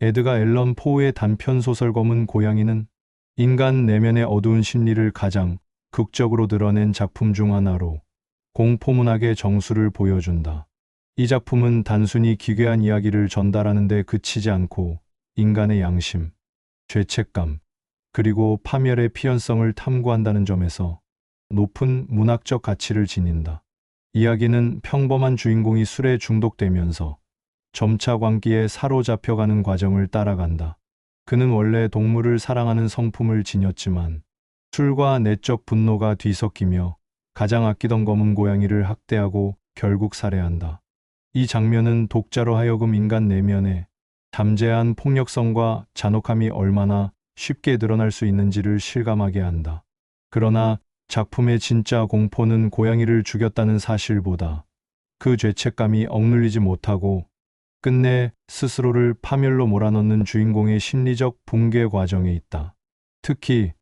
에드가 앨런 포우의 단편소설 검은 고양이는 인간 내면의 어두운 심리를 가장 극적으로 드러낸 작품 중 하나로 공포문학의 정수를 보여준다. 이 작품은 단순히 기괴한 이야기를 전달하는 데 그치지 않고 인간의 양심, 죄책감, 그리고 파멸의 필연성을 탐구한다는 점에서 높은 문학적 가치를 지닌다. 이야기는 평범한 주인공이 술에 중독되면서 점차 광기에 사로잡혀가는 과정을 따라간다. 그는 원래 동물을 사랑하는 성품을 지녔지만 술과 내적 분노가 뒤섞이며 가장 아끼던 검은 고양이를 학대하고 결국 살해한다. 이 장면은 독자로 하여금 인간 내면의 잠재한 폭력성과 잔혹함이 얼마나 쉽게 드러날 수 있는지를 실감하게 한다. 그러나 작품의 진짜 공포는 고양이를 죽였다는 사실보다 그 죄책감이 억눌리지 못하고 끝내 스스로를 파멸로 몰아넣는 주인공의 심리적 붕괴 과정에 있다. 특히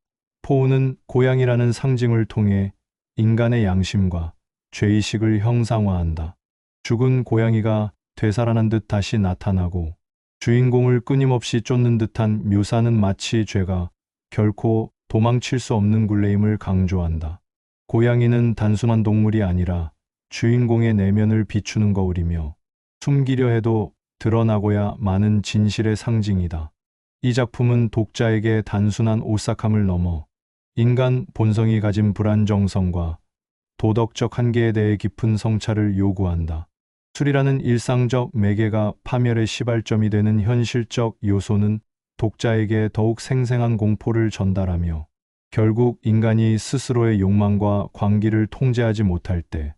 포우는 고양이라는 상징을 통해 인간의 양심과 죄의식을 형상화한다. 죽은 고양이가 되살아난 듯 다시 나타나고 주인공을 끊임없이 쫓는 듯한 묘사는 마치 죄가 결코 도망칠 수 없는 굴레임을 강조한다. 고양이는 단순한 동물이 아니라 주인공의 내면을 비추는 거울이며 숨기려 해도 드러나고야 마는 진실의 상징이다. 이 작품은 독자에게 단순한 오싹함을 넘어 인간 본성이 가진 불안정성과 도덕적 한계에 대해 깊은 성찰을 요구한다. 술이라는 일상적 매개가 파멸의 시발점이 되는 현실적 요소는 독자에게 더욱 생생한 공포를 전달하며 결국 인간이 스스로의 욕망과 광기를 통제하지 못할 때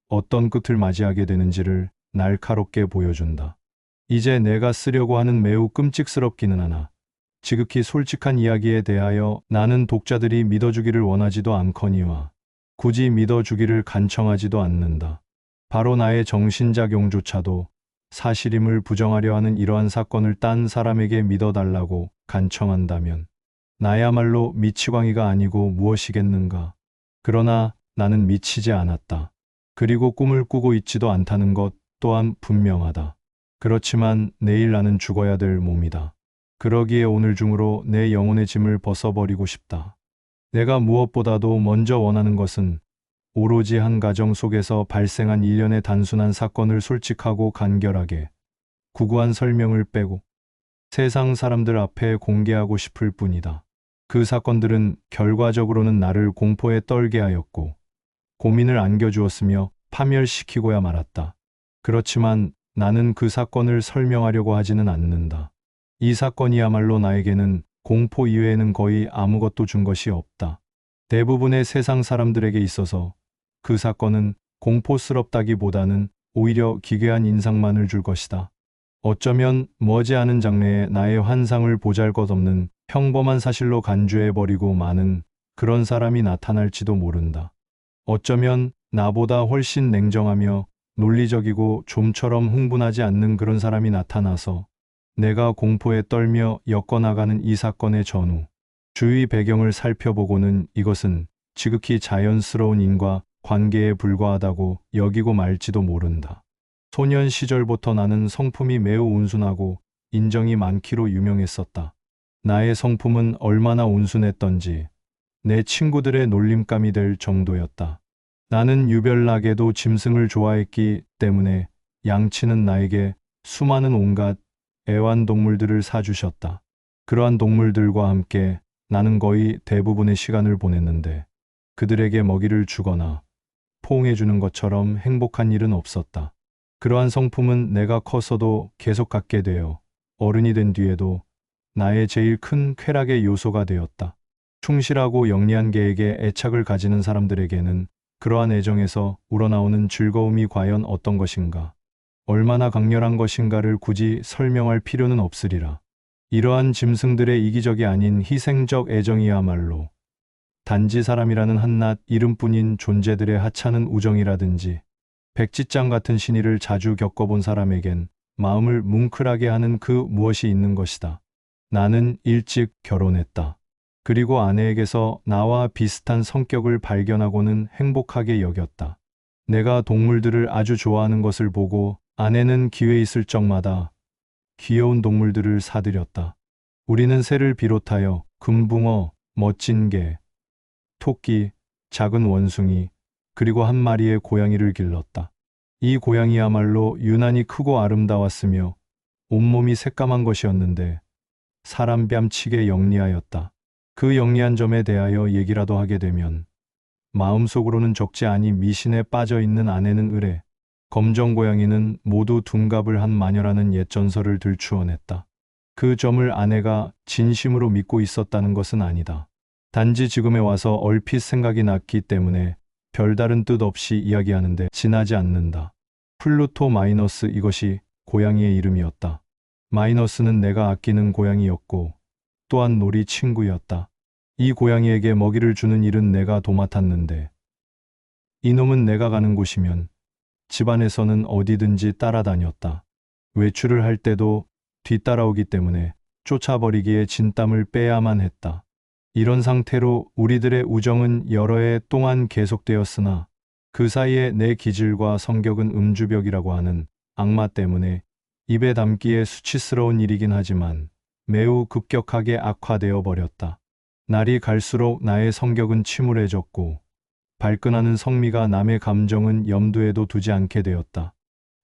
어떤 끝을 맞이하게 되는지를 날카롭게 보여준다. 이제 내가 쓰려고 하는 매우 끔찍스럽기는 하나 지극히 솔직한 이야기에 대하여 나는 독자들이 믿어주기를 원하지도 않거니와 굳이 믿어주기를 간청하지도 않는다. 바로 나의 정신작용조차도 사실임을 부정하려 하는 이러한 사건을 딴 사람에게 믿어달라고 간청한다면 나야말로 미치광이가 아니고 무엇이겠는가. 그러나 나는 미치지 않았다. 그리고 꿈을 꾸고 있지도 않다는 것 또한 분명하다. 그렇지만 내일 나는 죽어야 될 몸이다. 그러기에 오늘 중으로 내 영혼의 짐을 벗어버리고 싶다. 내가 무엇보다도 먼저 원하는 것은 오로지 한 가정 속에서 발생한 일련의 단순한 사건을 솔직하고 간결하게 구구한 설명을 빼고 세상 사람들 앞에 공개하고 싶을 뿐이다. 그 사건들은 결과적으로는 나를 공포에 떨게 하였고 고민을 안겨주었으며 파멸시키고야 말았다. 그렇지만 나는 그 사건을 설명하려고 하지는 않는다. 이 사건이야말로 나에게는 공포 이외에는 거의 아무것도 준 것이 없다. 대부분의 세상 사람들에게 있어서 그 사건은 공포스럽다기보다는 오히려 기괴한 인상만을 줄 것이다. 어쩌면 머지않은 장래에 나의 환상을 보잘것없는 평범한 사실로 간주해버리고 마는 그런 사람이 나타날지도 모른다. 어쩌면 나보다 훨씬 냉정하며 논리적이고 좀처럼 흥분하지 않는 그런 사람이 나타나서 내가 공포에 떨며 엮어나가는 이 사건의 전후, 주위 배경을 살펴보고는 이것은 지극히 자연스러운 인과 관계에 불과하다고 여기고 말지도 모른다. 소년 시절부터 나는 성품이 매우 온순하고 인정이 많기로 유명했었다. 나의 성품은 얼마나 온순했던지 내 친구들의 놀림감이 될 정도였다. 나는 유별나게도 짐승을 좋아했기 때문에 양치는 나에게 수많은 온갖 애완동물들을 사주셨다. 그러한 동물들과 함께 나는 거의 대부분의 시간을 보냈는데 그들에게 먹이를 주거나 포옹해주는 것처럼 행복한 일은 없었다. 그러한 성품은 내가 커서도 계속 갖게 되어 어른이 된 뒤에도 나의 제일 큰 쾌락의 요소가 되었다. 충실하고 영리한 개에게 애착을 가지는 사람들에게는 그러한 애정에서 우러나오는 즐거움이 과연 어떤 것인가, 얼마나 강렬한 것인가를 굳이 설명할 필요는 없으리라. 이러한 짐승들의 이기적이 아닌 희생적 애정이야말로 단지 사람이라는 한낱 이름뿐인 존재들의 하찮은 우정이라든지 백지장 같은 신의를 자주 겪어본 사람에겐 마음을 뭉클하게 하는 그 무엇이 있는 것이다. 나는 일찍 결혼했다. 그리고 아내에게서 나와 비슷한 성격을 발견하고는 행복하게 여겼다. 내가 동물들을 아주 좋아하는 것을 보고 아내는 기회 있을 적마다 귀여운 동물들을 사들였다. 우리는 새를 비롯하여 금붕어, 멋진 개, 토끼, 작은 원숭이, 그리고 한 마리의 고양이를 길렀다. 이 고양이야말로 유난히 크고 아름다웠으며 온몸이 새까만 것이었는데 사람 뺨치게 영리하였다. 그 영리한 점에 대하여 얘기라도 하게 되면 마음속으로는 적지 않이 미신에 빠져 있는 아내는 의뢰, 검정 고양이는 모두 둔갑을 한 마녀라는 옛 전설을 들추어냈다. 그 점을 아내가 진심으로 믿고 있었다는 것은 아니다. 단지 지금에 와서 얼핏 생각이 났기 때문에 별다른 뜻 없이 이야기하는데 지나지 않는다. 플루토 마이너스, 이것이 고양이의 이름이었다. 마이너스는 내가 아끼는 고양이였고 또한 놀이 친구였다. 이 고양이에게 먹이를 주는 일은 내가 도맡았는데 이놈은 내가 가는 곳이면 집안에서는 어디든지 따라다녔다. 외출을 할 때도 뒤따라오기 때문에 쫓아버리기에 진땀을 빼야만 했다. 이런 상태로 우리들의 우정은 여러 해 동안 계속되었으나 그 사이에 내 기질과 성격은 음주벽이라고 하는 악마 때문에 입에 담기에 수치스러운 일이긴 하지만 매우 급격하게 악화되어 버렸다. 날이 갈수록 나의 성격은 침울해졌고 발끈하는 성미가 남의 감정은 염두에도 두지 않게 되었다.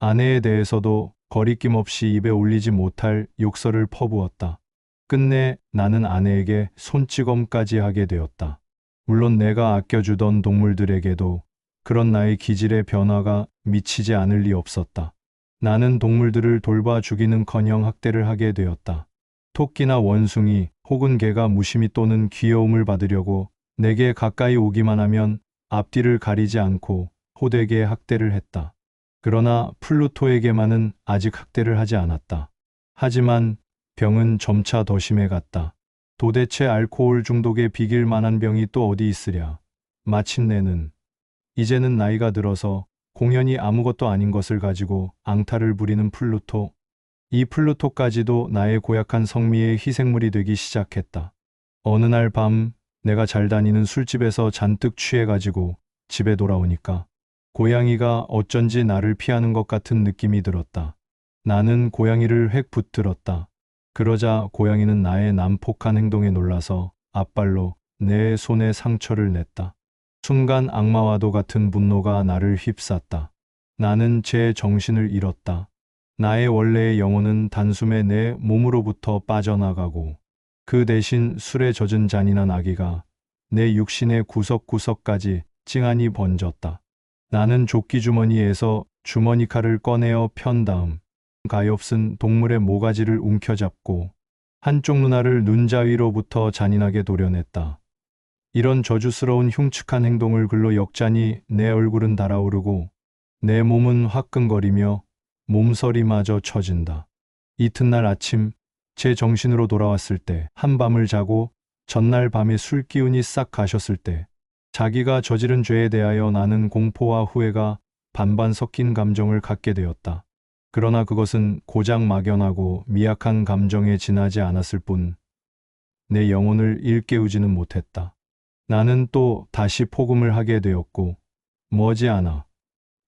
아내에 대해서도 거리낌 없이 입에 올리지 못할 욕설을 퍼부었다. 끝내 나는 아내에게 손찌검까지 하게 되었다. 물론 내가 아껴주던 동물들에게도 그런 나의 기질의 변화가 미치지 않을 리 없었다. 나는 동물들을 돌봐 주기는커녕 학대를 하게 되었다. 토끼나 원숭이 혹은 개가 무심히 또는 귀여움을 받으려고 내게 가까이 오기만 하면 앞뒤를 가리지 않고 호되게 학대를 했다. 그러나 플루토에게만은 아직 학대를 하지 않았다. 하지만 병은 점차 더 심해갔다. 도대체 알코올 중독에 비길 만한 병이 또 어디 있으랴. 마침내는 이제는 나이가 들어서 공연히 아무것도 아닌 것을 가지고 앙탈을 부리는 플루토. 이 플루토까지도 나의 고약한 성미의 희생물이 되기 시작했다. 어느 날 밤 내가 잘 다니는 술집에서 잔뜩 취해가지고 집에 돌아오니까 고양이가 어쩐지 나를 피하는 것 같은 느낌이 들었다. 나는 고양이를 획 붙들었다. 그러자 고양이는 나의 난폭한 행동에 놀라서 앞발로 내 손에 상처를 냈다. 순간 악마와도 같은 분노가 나를 휩쌌다. 나는 제 정신을 잃었다. 나의 원래의 영혼은 단숨에 내 몸으로부터 빠져나가고 그 대신 술에 젖은 잔인한 아기가 내 육신의 구석구석까지 찡하니 번졌다. 나는 조끼주머니에서 주머니 칼을 꺼내어 편 다음 가엾은 동물의 모가지를 움켜잡고 한쪽 눈알을 눈자 위로부터 잔인하게 도려냈다. 이런 저주스러운 흉측한 행동을 글로 역자니 내 얼굴은 달아오르고 내 몸은 화끈거리며 몸서리마저 처진다. 이튿날 아침 제 정신으로 돌아왔을 때, 한밤을 자고 전날 밤에 술 기운이 싹 가셨을 때 자기가 저지른 죄에 대하여 나는 공포와 후회가 반반 섞인 감정을 갖게 되었다. 그러나 그것은 고작 막연하고 미약한 감정에 지나지 않았을 뿐 내 영혼을 일깨우지는 못했다. 나는 또 다시 폭음을 하게 되었고 머지않아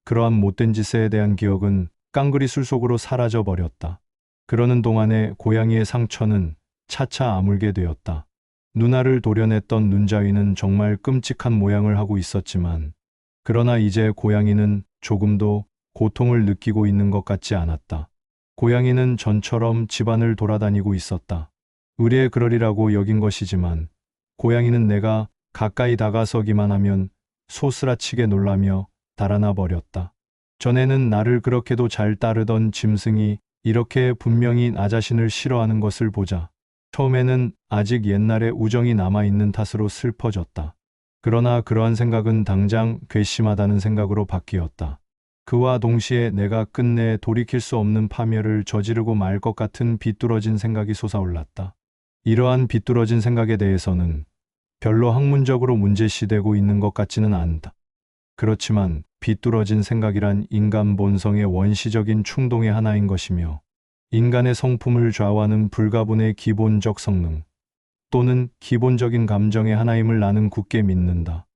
그러한 못된 짓에 대한 기억은 깡그리 술 속으로 사라져 버렸다. 그러는 동안에 고양이의 상처는 차차 아물게 되었다. 눈알을 도려냈던 눈자위는 정말 끔찍한 모양을 하고 있었지만 그러나 이제 고양이는 조금도 고통을 느끼고 있는 것 같지 않았다. 고양이는 전처럼 집안을 돌아다니고 있었다. 의례에 그러리라고 여긴 것이지만 고양이는 내가 가까이 다가서기만 하면 소스라치게 놀라며 달아나 버렸다. 전에는 나를 그렇게도 잘 따르던 짐승이 이렇게 분명히 나 자신을 싫어하는 것을 보자 처음에는 아직 옛날의 우정이 남아있는 탓으로 슬퍼졌다. 그러나 그러한 생각은 당장 괘씸하다는 생각으로 바뀌었다. 그와 동시에 내가 끝내 돌이킬 수 없는 파멸을 저지르고 말 것 같은 비뚤어진 생각이 솟아올랐다. 이러한 비뚤어진 생각에 대해서는 별로 학문적으로 문제시되고 있는 것 같지는 않다. 그렇지만 비뚤어진 생각이란 인간 본성의 원시적인 충동의 하나인 것이며 인간의 성품을 좌우하는 불가분의 기본적 성능 또는 기본적인 감정의 하나임을 나는 굳게 믿는다.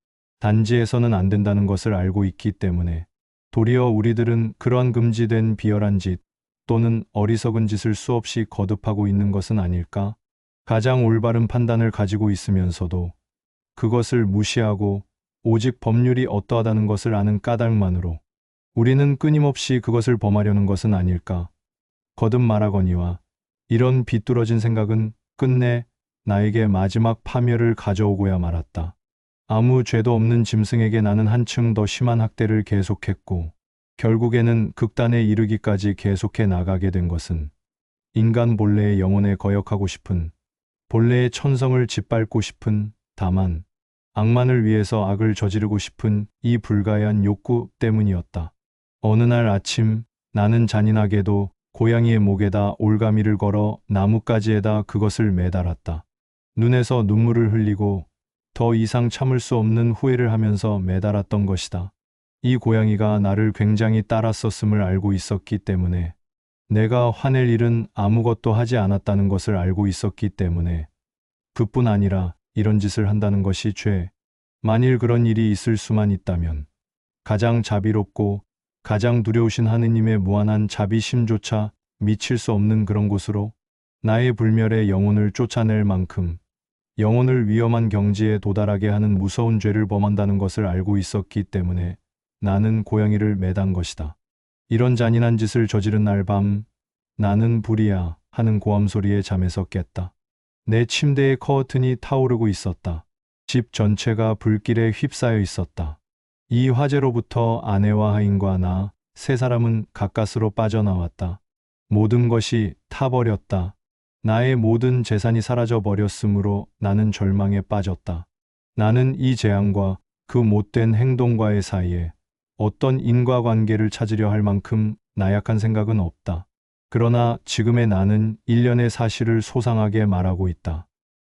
단지해서는 안 된다는 것을 알고 있기 때문에 도리어 우리들은 그러한 금지된 비열한 짓, 또는 어리석은 짓을 수없이 거듭하고 있는 것은 아닐까? 가장 올바른 판단을 가지고 있으면서도 그것을 무시하고 오직 법률이 어떠하다는 것을 아는 까닭만으로 우리는 끊임없이 그것을 범하려는 것은 아닐까? 거듭 말하거니와 이런 비뚤어진 생각은 끝내 나에게 마지막 파멸을 가져오고야 말았다. 아무 죄도 없는 짐승에게 나는 한층 더 심한 학대를 계속했고 결국에는 극단에 이르기까지 계속해 나가게 된 것은 인간 본래의 영혼에 거역하고 싶은, 본래의 천성을 짓밟고 싶은, 다만 악만을 위해서 악을 저지르고 싶은 이 불가해한 욕구 때문이었다. 어느 날 아침 나는 잔인하게도 고양이의 목에다 올가미를 걸어 나뭇가지에다 그것을 매달았다. 눈에서 눈물을 흘리고 더 이상 참을 수 없는 후회를 하면서 매달았던 것이다. 이 고양이가 나를 굉장히 따랐었음을 알고 있었기 때문에, 내가 화낼 일은 아무것도 하지 않았다는 것을 알고 있었기 때문에, 그뿐 아니라 이런 짓을 한다는 것이 죄. 만일 그런 일이 있을 수만 있다면 가장 자비롭고 가장 두려우신 하느님의 무한한 자비심조차 미칠 수 없는 그런 곳으로 나의 불멸의 영혼을 쫓아낼 만큼 영혼을 위험한 경지에 도달하게 하는 무서운 죄를 범한다는 것을 알고 있었기 때문에 나는 고양이를 매단 것이다. 이런 잔인한 짓을 저지른 날 밤 나는 불이야 하는 고함소리에 잠에서 깼다. 내 침대의 커튼이 타오르고 있었다. 집 전체가 불길에 휩싸여 있었다. 이 화재로부터 아내와 하인과 나 세 사람은 가까스로 빠져나왔다. 모든 것이 타버렸다. 나의 모든 재산이 사라져 버렸으므로 나는 절망에 빠졌다. 나는 이 재앙과 그 못된 행동과의 사이에 어떤 인과관계를 찾으려 할 만큼 나약한 생각은 없다. 그러나 지금의 나는 일련의 사실을 소상하게 말하고 있다.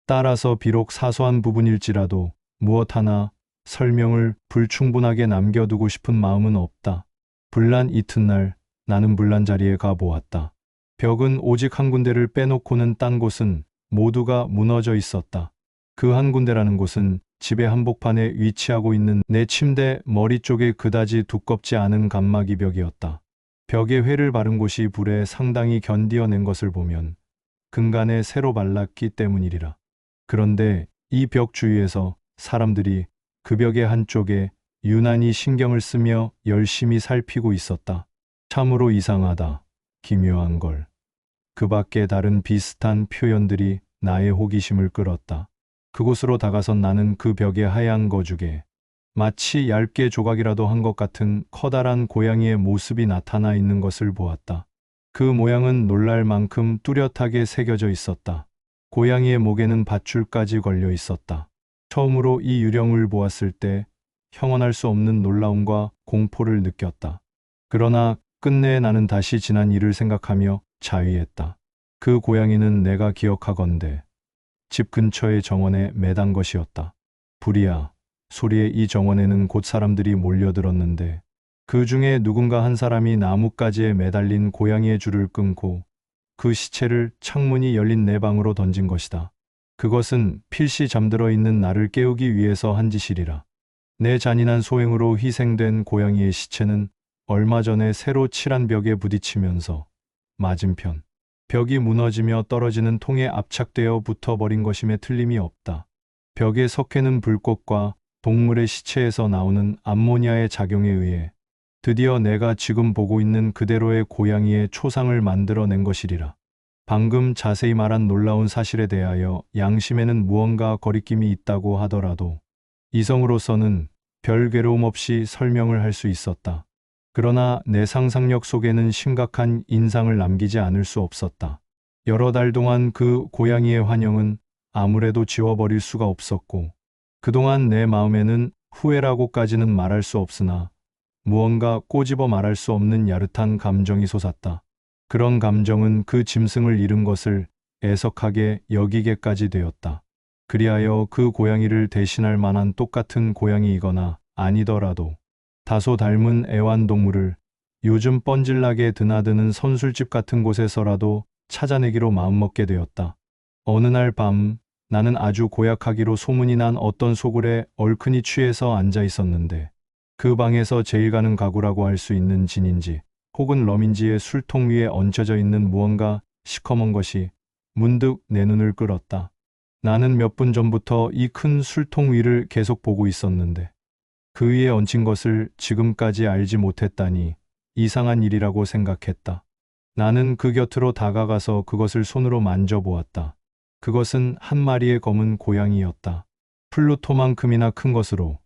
따라서 비록 사소한 부분일지라도 무엇 하나 설명을 불충분하게 남겨두고 싶은 마음은 없다. 불난 이튿날 나는 불난 자리에 가보았다. 벽은 오직 한 군데를 빼놓고는 딴 곳은 모두가 무너져 있었다. 그 한 군데라는 곳은 집의 한복판에 위치하고 있는 내 침대 머리 쪽에 그다지 두껍지 않은 칸막이 벽이었다. 벽에 회를 바른 곳이 불에 상당히 견디어낸 것을 보면 근간에 새로 발랐기 때문이리라. 그런데 이 벽 주위에서 사람들이 그 벽의 한쪽에 유난히 신경을 쓰며 열심히 살피고 있었다. 참으로 이상하다. 기묘한 걸. 그 밖에 다른 비슷한 표현들이 나의 호기심을 끌었다. 그곳으로 다가선 나는 그 벽의 하얀 거죽에 마치 얇게 조각이라도 한 것 같은 커다란 고양이의 모습이 나타나 있는 것을 보았다. 그 모양은 놀랄 만큼 뚜렷하게 새겨져 있었다. 고양이의 목에는 밧줄까지 걸려 있었다. 처음으로 이 유령을 보았을 때 형언할 수 없는 놀라움과 공포를 느꼈다. 그러나 끝내 나는 다시 지난 일을 생각하며 자위했다. 그 고양이는 내가 기억하건대 집 근처의 정원에 매단 것이었다. 불이야 소리에 이 정원에는 곧 사람들이 몰려들었는데 그 중에 누군가 한 사람이 나뭇가지에 매달린 고양이의 줄을 끊고 그 시체를 창문이 열린 내 방으로 던진 것이다. 그것은 필시 잠들어 있는 나를 깨우기 위해서 한 짓이리라. 내 잔인한 소행으로 희생된 고양이의 시체는 얼마 전에 새로 칠한 벽에 부딪히면서 맞은편 벽이 무너지며 떨어지는 통에 압착되어 붙어버린 것임에 틀림이 없다. 벽에 석회는 불꽃과 동물의 시체에서 나오는 암모니아의 작용에 의해 드디어 내가 지금 보고 있는 그대로의 고양이의 초상을 만들어낸 것이리라. 방금 자세히 말한 놀라운 사실에 대하여 양심에는 무언가 거리낌이 있다고 하더라도 이성으로서는 별 괴로움 없이 설명을 할 수 있었다. 그러나 내 상상력 속에는 심각한 인상을 남기지 않을 수 없었다. 여러 달 동안 그 고양이의 환영은 아무래도 지워버릴 수가 없었고 그동안 내 마음에는 후회라고까지는 말할 수 없으나 무언가 꼬집어 말할 수 없는 야릇한 감정이 솟았다. 그런 감정은 그 짐승을 잃은 것을 애석하게 여기게까지 되었다. 그리하여 그 고양이를 대신할 만한 똑같은 고양이이거나 아니더라도 다소 닮은 애완동물을 요즘 뻔질나게 드나드는 선술집 같은 곳에서라도 찾아내기로 마음먹게 되었다. 어느 날 밤 나는 아주 고약하기로 소문이 난 어떤 소굴에 얼큰이 취해서 앉아 있었는데 그 방에서 제일 가는 가구라고 할 수 있는 진인지 혹은 러민지의 술통 위에 얹혀져 있는 무언가 시커먼 것이 문득 내 눈을 끌었다. 나는 몇 분 전부터 이 큰 술통 위를 계속 보고 있었는데 그 위에 얹힌 것을 지금까지 알지 못했다니 이상한 일이라고 생각했다. 나는 그 곁으로 다가가서 그것을 손으로 만져보았다. 그것은 한 마리의 검은 고양이였다. 플루토만큼이나 큰 것으로.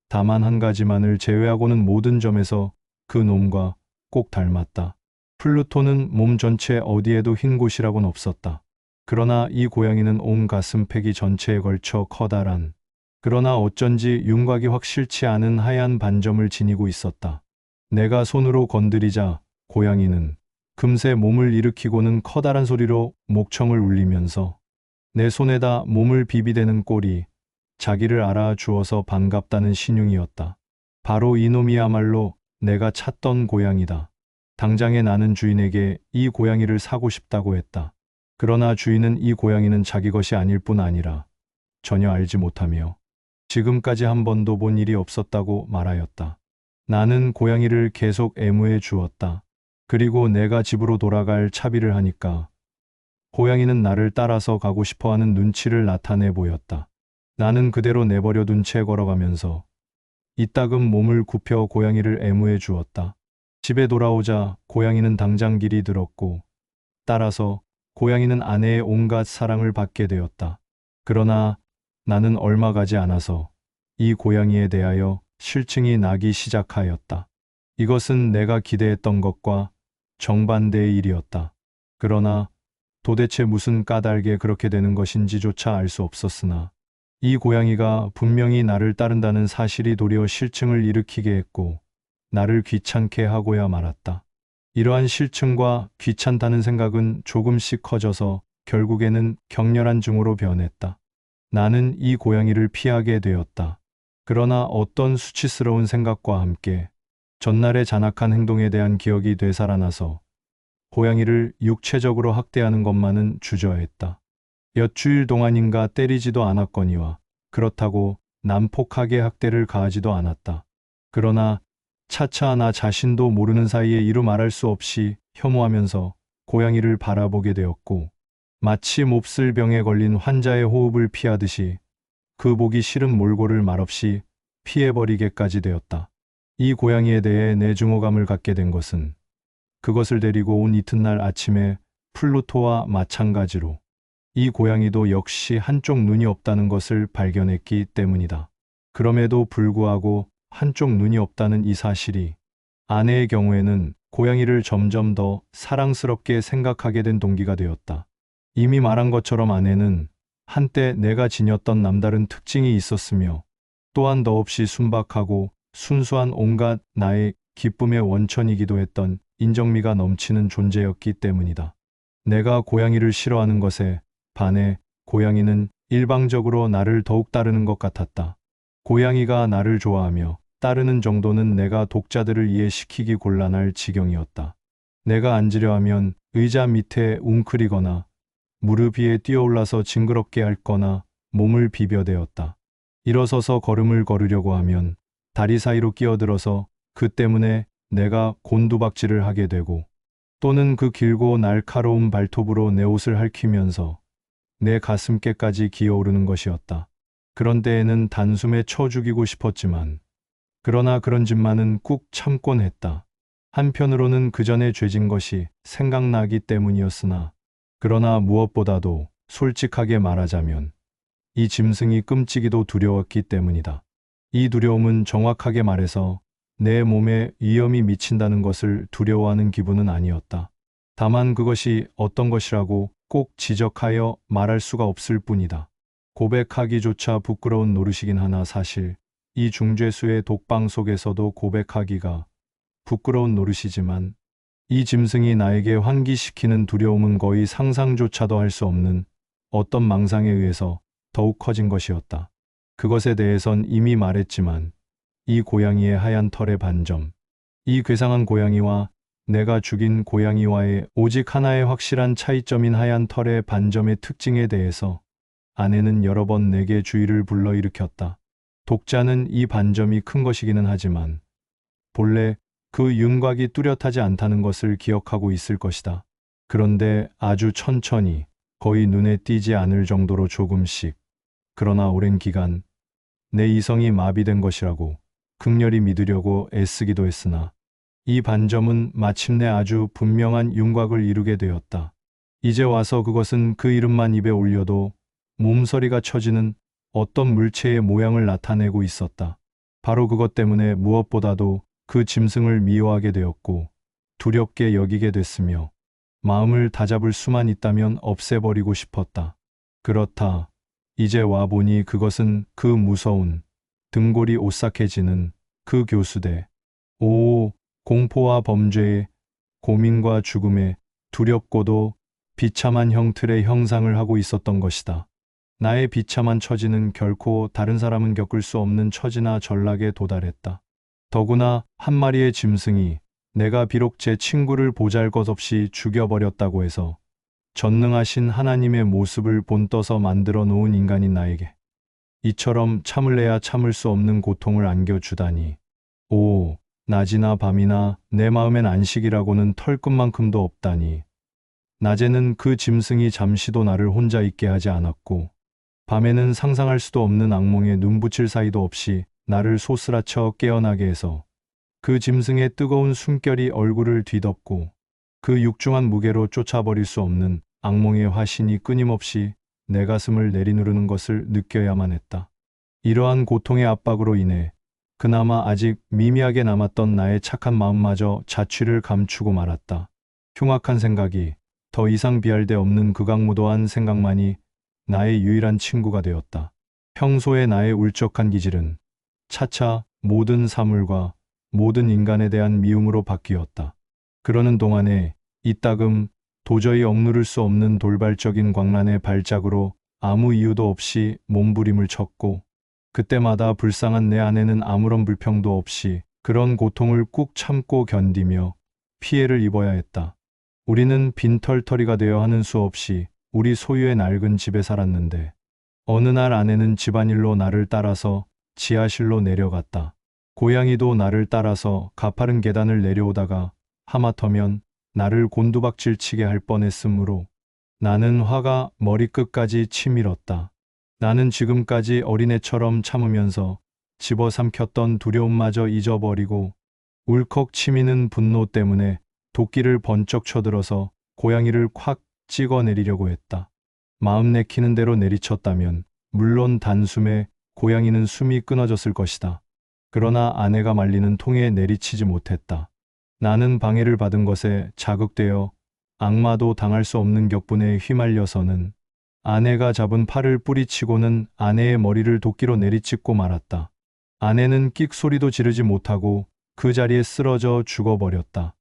다만 한 가지만을 제외하고는 모든 점에서 그 놈과 꼭 닮았다. 플루토는 몸 전체 어디에도 흰 곳이라고는 없었다. 그러나 이 고양이는 온 가슴팩이 전체에 걸쳐 커다란, 그러나 어쩐지 윤곽이 확 싫지 않은 하얀 반점을 지니고 있었다. 내가 손으로 건드리자 고양이는 금세 몸을 일으키고는 커다란 소리로 목청을 울리면서 내 손에다 몸을 비비대는 꼴이 자기를 알아주어서 반갑다는 신용이었다. 바로 이놈이야말로 내가 찾던 고양이다. 당장에 나는 주인에게 이 고양이를 사고 싶다고 했다. 그러나 주인은 이 고양이는 자기 것이 아닐 뿐 아니라 전혀 알지 못하며 지금까지 한 번도 본 일이 없었다고 말하였다. 나는 고양이를 계속 애무해 주었다. 그리고 내가 집으로 돌아갈 차비를 하니까 고양이는 나를 따라서 가고 싶어하는 눈치를 나타내 보였다. 나는 그대로 내버려 둔 채 걸어가면서 이따금 몸을 굽혀 고양이를 애무해 주었다. 집에 돌아오자 고양이는 당장 길이 들었고 따라서 고양이는 아내의 온갖 사랑을 받게 되었다. 그러나 나는 얼마 가지 않아서 이 고양이에 대하여 실증이 나기 시작하였다. 이것은 내가 기대했던 것과 정반대의 일이었다. 그러나 도대체 무슨 까닭에 그렇게 되는 것인지조차 알 수 없었으나 이 고양이가 분명히 나를 따른다는 사실이 도리어 실증을 일으키게 했고 나를 귀찮게 하고야 말았다. 이러한 실증과 귀찮다는 생각은 조금씩 커져서 결국에는 격렬한 증오로 변했다. 나는 이 고양이를 피하게 되었다. 그러나 어떤 수치스러운 생각과 함께 전날의 잔악한 행동에 대한 기억이 되살아나서 고양이를 육체적으로 학대하는 것만은 주저했다. 몇 주일 동안인가 때리지도 않았거니와 그렇다고 난폭하게 학대를 가하지도 않았다. 그러나 차차 나 자신도 모르는 사이에 이루 말할 수 없이 혐오하면서 고양이를 바라보게 되었고 마치 몹쓸 병에 걸린 환자의 호흡을 피하듯이 그 보기 싫은 몰골을 말없이 피해버리게까지 되었다. 이 고양이에 대해 내 증오감을 갖게 된 것은 그것을 데리고 온 이튿날 아침에 플루토와 마찬가지로 이 고양이도 역시 한쪽 눈이 없다는 것을 발견했기 때문이다. 그럼에도 불구하고 한쪽 눈이 없다는 이 사실이 아내의 경우에는 고양이를 점점 더 사랑스럽게 생각하게 된 동기가 되었다. 이미 말한 것처럼 아내는 한때 내가 지녔던 남다른 특징이 있었으며 또한 더없이 순박하고 순수한 온갖 나의 기쁨의 원천이기도 했던 인정미가 넘치는 존재였기 때문이다. 내가 고양이를 싫어하는 것에 반해 고양이는 일방적으로 나를 더욱 따르는 것 같았다. 고양이가 나를 좋아하며 따르는 정도는 내가 독자들을 이해시키기 곤란할 지경이었다. 내가 앉으려 하면 의자 밑에 웅크리거나 무릎 위에 뛰어올라서 징그럽게 앓거나 몸을 비벼대었다. 일어서서 걸음을 걸으려고 하면 다리 사이로 끼어들어서 그 때문에 내가 곤두박질을 하게 되고 또는 그 길고 날카로운 발톱으로 내 옷을 핥히면서 내 가슴께까지 기어오르는 것이었다. 그런 때에는 단숨에 쳐 죽이고 싶었지만 그러나 그런 짓만은 꾹 참곤 했다. 한편으로는 그 전에 죄진 것이 생각나기 때문이었으나 그러나 무엇보다도 솔직하게 말하자면 이 짐승이 끔찍이도 두려웠기 때문이다. 이 두려움은 정확하게 말해서 내 몸에 위험이 미친다는 것을 두려워하는 기분은 아니었다. 다만 그것이 어떤 것이라고 꼭 지적하여 말할 수가 없을 뿐이다. 고백하기조차 부끄러운 노릇이긴 하나 사실 이 중죄수의 독방 속에서도 고백하기가 부끄러운 노릇이지만 이 짐승이 나에게 환기시키는 두려움은 거의 상상조차도 할 수 없는 어떤 망상에 의해서 더욱 커진 것이었다. 그것에 대해선 이미 말했지만 이 고양이의 하얀 털의 반점, 이 괴상한 고양이와 내가 죽인 고양이와의 오직 하나의 확실한 차이점인 하얀 털의 반점의 특징에 대해서 아내는 여러 번 내게 주의를 불러일으켰다. 독자는 이 반점이 큰 것이기는 하지만 본래 그 윤곽이 뚜렷하지 않다는 것을 기억하고 있을 것이다. 그런데 아주 천천히, 거의 눈에 띄지 않을 정도로 조금씩, 그러나 오랜 기간, 내 이성이 마비된 것이라고 극렬히 믿으려고 애쓰기도 했으나 이 반점은 마침내 아주 분명한 윤곽을 이루게 되었다. 이제 와서 그것은 그 이름만 입에 올려도 몸서리가 쳐지는 어떤 물체의 모양을 나타내고 있었다. 바로 그것 때문에 무엇보다도 그 짐승을 미워하게 되었고 두렵게 여기게 됐으며 마음을 다잡을 수만 있다면 없애버리고 싶었다. 그렇다. 이제 와보니 그것은 그 무서운 등골이 오싹해지는 그 교수대. 오, 공포와 범죄의, 고민과 죽음의 두렵고도 비참한 형틀의 형상을 하고 있었던 것이다. 나의 비참한 처지는 결코 다른 사람은 겪을 수 없는 처지나 전락에 도달했다. 더구나 한 마리의 짐승이 내가 비록 제 친구를 보잘것없이 죽여버렸다고 해서 전능하신 하나님의 모습을 본떠서 만들어 놓은 인간인 나에게 이처럼 참을래야 참을 수 없는 고통을 안겨주다니. 오, 낮이나 밤이나 내 마음엔 안식이라고는 털끝만큼도 없다니. 낮에는 그 짐승이 잠시도 나를 혼자 있게 하지 않았고 밤에는 상상할 수도 없는 악몽에 눈 붙일 사이도 없이 나를 소스라쳐 깨어나게 해서 그 짐승의 뜨거운 숨결이 얼굴을 뒤덮고 그 육중한 무게로 쫓아버릴 수 없는 악몽의 화신이 끊임없이 내 가슴을 내리누르는 것을 느껴야만 했다. 이러한 고통의 압박으로 인해 그나마 아직 미미하게 남았던 나의 착한 마음마저 자취를 감추고 말았다. 흉악한 생각이, 더 이상 비할 데 없는 극악무도한 생각만이 나의 유일한 친구가 되었다. 평소의 나의 울적한 기질은 차차 모든 사물과 모든 인간에 대한 미움으로 바뀌었다. 그러는 동안에 이따금 도저히 억누를 수 없는 돌발적인 광란의 발작으로 아무 이유도 없이 몸부림을 쳤고 그때마다 불쌍한 내 아내는 아무런 불평도 없이 그런 고통을 꾹 참고 견디며 피해를 입어야 했다. 우리는 빈털터리가 되어 하는 수 없이 우리 소유의 낡은 집에 살았는데 어느 날 아내는 집안일로 나를 따라서 지하실로 내려갔다. 고양이도 나를 따라서 가파른 계단을 내려오다가 하마터면 나를 곤두박질 치게 할 뻔했으므로 나는 화가 머리끝까지 치밀었다. 나는 지금까지 어린애처럼 참으면서 집어삼켰던 두려움마저 잊어버리고 울컥 치미는 분노 때문에 도끼를 번쩍 쳐들어서 고양이를 콱 찍어내리려고 했다. 마음 내키는 대로 내리쳤다면 물론 단숨에 고양이는 숨이 끊어졌을 것이다. 그러나 아내가 말리는 통에 내리치지 못했다. 나는 방해를 받은 것에 자극되어 악마도 당할 수 없는 격분에 휘말려서는 아내가 잡은 팔을 뿌리치고는 아내의 머리를 도끼로 내리찍고 말았다. 아내는 끽 소리도 지르지 못하고 그 자리에 쓰러져 죽어버렸다.